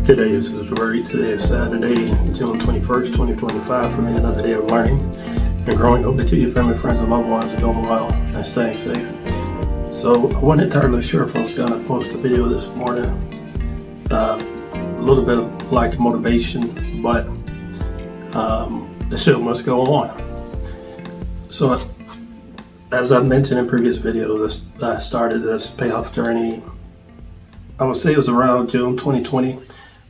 Today is great. Today is Saturday, June 21st, 2025. For me, another day of learning and growing. Hope that you, your family, friends, and loved ones are doing well and staying safe. So I wasn't entirely sure if I was going to post a video this morning. A little bit of lack of motivation, but the show must go on. So as I mentioned in previous videos, I started this payoff journey. I would say it was around June 2020.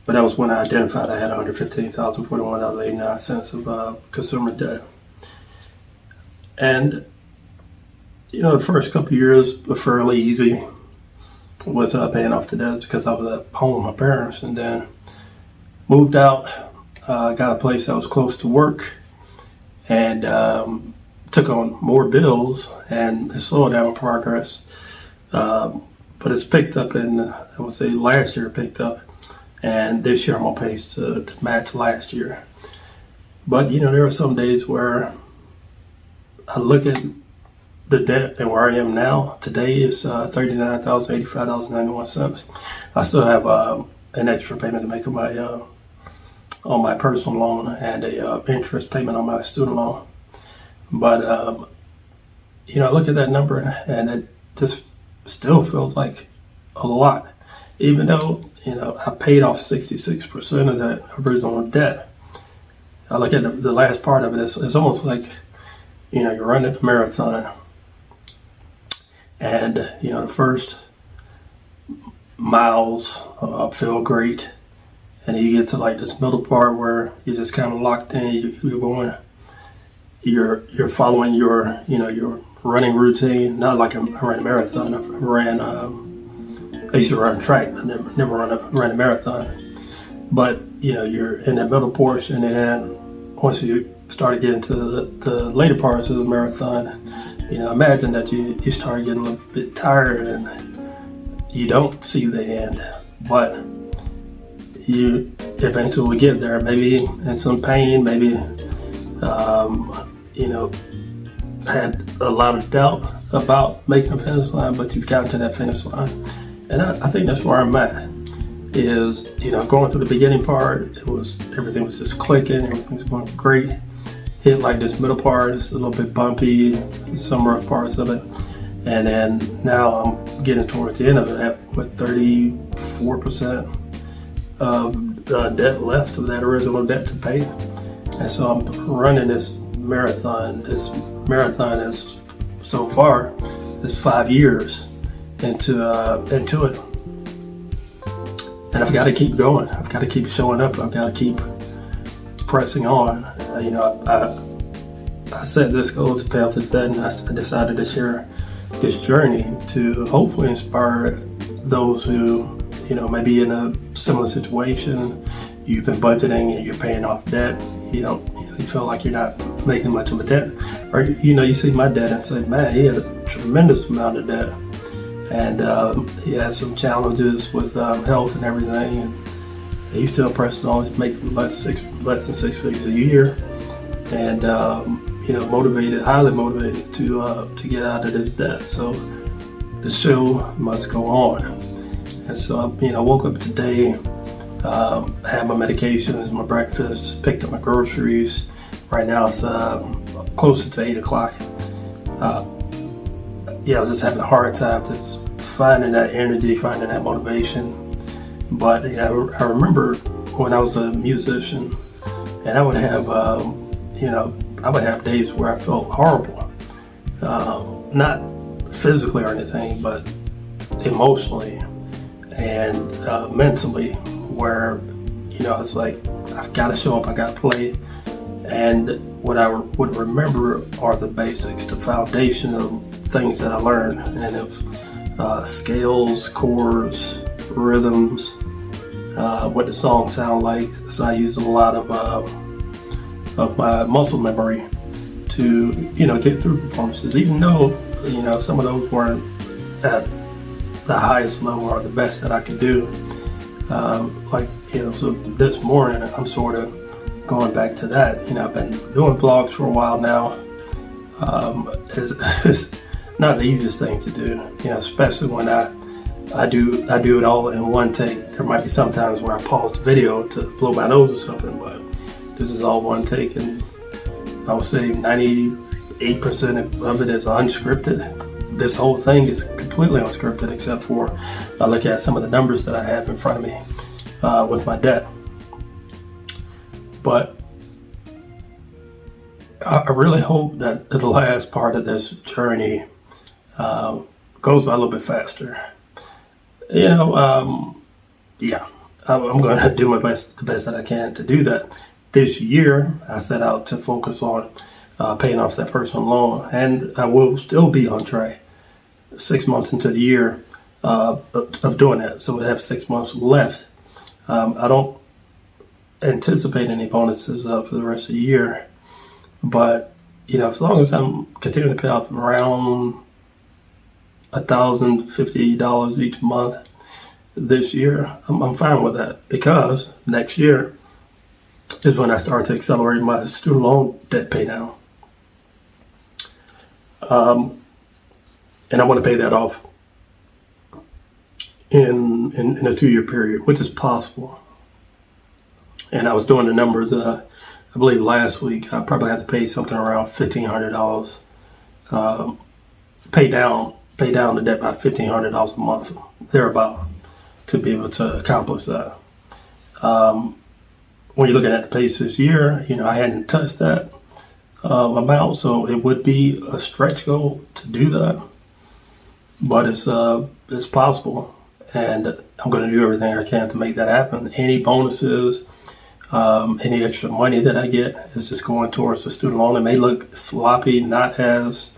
But that was when I identified I had $115,041.89 of consumer debt. And, the first couple of years were fairly easy with paying off the debt because I was at home with my parents, and then moved out, got a place that was close to work, and took on more bills, and it slowed down progress. But it's picked up I would say last year it picked up. And this year I'm on pace to match last year. But, there are some days where I look at the debt and where I am now. Today is $39,085.91. I still have an extra payment to make on my personal loan and a interest payment on my student loan. But, I look at that number and it just still feels like a lot. Even though, I paid off 66% of that original debt. I look at the last part of it, it's almost like, you're running a marathon. And, the first miles feel great. And you get to like this middle part where you're just kind of locked in, you're following your running routine. Not like I ran a marathon, I used to run track, but never ran a marathon. But, you're in that middle portion, and then once you start getting to the later parts of the marathon, imagine that you start getting a little bit tired and you don't see the end. But you eventually get there, maybe in some pain, maybe, had a lot of doubt about making the finish line, but you've gotten to that finish line. And I think that's where I'm at, is, going through the beginning part, everything was just clicking, everything was going great. Hit like this middle part, it's a little bit bumpy, some rough parts of it. And then now I'm getting towards the end of it, with 34% of debt left of that original debt to pay. And so I'm running this marathon. This marathon is, so far, is 5 years into it, and I've got to keep going. I've got to keep showing up. I've got to keep pressing on. I set this goal to pay off this debt, and I decided to share this journey to hopefully inspire those who may be in a similar situation. You've been budgeting and you're paying off debt. You feel like you're not making much of a debt, or you see my debt and say, man, he had a tremendous amount of debt. And he had some challenges with health and everything, and he's still pressing on. He's making less than six figures a year, and highly motivated to get out of this debt. So the show must go on. And so I woke up today, had my medications, my breakfast, picked up my groceries. Right now it's closer to 8 o'clock. I was just having a hard time just finding that energy, finding that motivation. But I remember when I was a musician, and I would have, days where I felt horrible, not physically or anything, but emotionally and mentally, where it's like I've got to show up, I got to play. And what I would remember are the basics, the foundation of things that I learned, and of scales, chords, rhythms, what the songs sound like. So I used a lot of my muscle memory to get through performances, even though some of those weren't at the highest level or the best that I could do. So this morning I'm sort of going back to that. I've been doing vlogs for a while now. It's not the easiest thing to do, especially when I I do it all in one take. There might be some times where I pause the video to blow my nose or something, but this is all one take, and I would say 98% of it is unscripted. This whole thing is completely unscripted, except for I look at some of the numbers that I have in front of me with my debt. But I really hope that the last part of this journey goes by a little bit faster. I'm going to do the best that I can to do that. This year, I set out to focus on paying off that personal loan, and I will still be on track 6 months into the year of doing that. So we have 6 months left. I don't anticipate any bonuses for the rest of the year, but as long as I'm continuing to pay off around $1,050 each month this year, I'm fine with that, because next year is when I start to accelerate my student loan debt pay down. And I want to pay that off in a 2-year period, which is possible. And I was doing the numbers, I believe last week, I probably have to pay something around $1,500, pay down the debt by $1,500 a month, thereabout, to be able to accomplish that. When you're looking at the pace this year, I hadn't touched that amount, so it would be a stretch goal to do that. But it's possible, and I'm going to do everything I can to make that happen. Any bonuses, any extra money that I get is just going towards the student loan. It may look sloppy, not as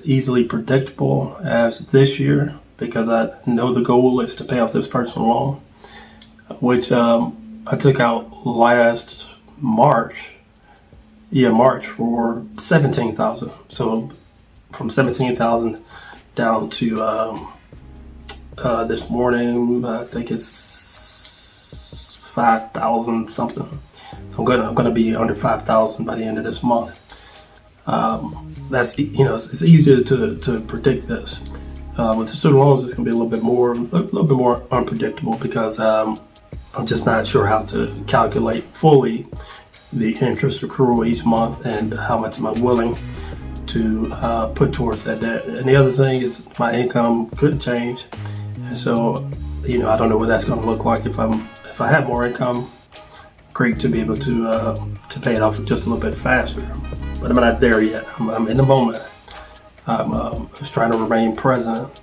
easily predictable as this year, because I know the goal is to pay off this personal loan, which I took out last March for $17,000. So from $17,000 down to this morning, I think it's $5,000 something. I'm gonna be under $5,000 by the end of this month. That's it's easier to predict this. With the student loans, it's gonna be a little bit more unpredictable, because I'm just not sure how to calculate fully the interest accrual each month and how much am I willing to put towards that debt. And the other thing is my income could change, and so I don't know what that's going to look like. If I have more income, great to be able to pay it off just a little bit faster. But I'm not there yet. I'm in the moment. I'm just trying to remain present,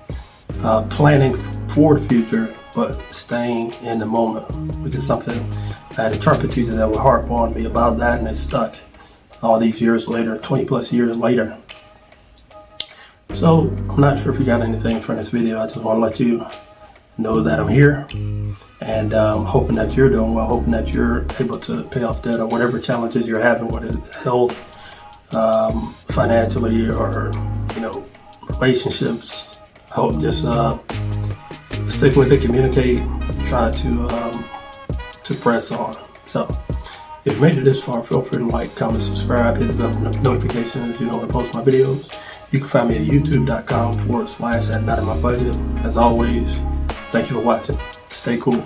planning for the future, but staying in the moment, which is something I had a trumpet teacher that would harp on me about that, and it stuck all these years later, 20 plus years later. So I'm not sure if you got anything from this video. I just want to let you know that I'm here, and hoping that you're doing well, hoping that you're able to pay off debt or whatever challenges you're having, whether it's health, financially, or relationships. I hope just stick with it, communicate, try to press on. So if you made it this far, feel free to like, comment, subscribe, hit the bell for notifications when I post my videos. You can find me at youtube.com/@notinmybudget. As always, thank you for watching. Stay cool.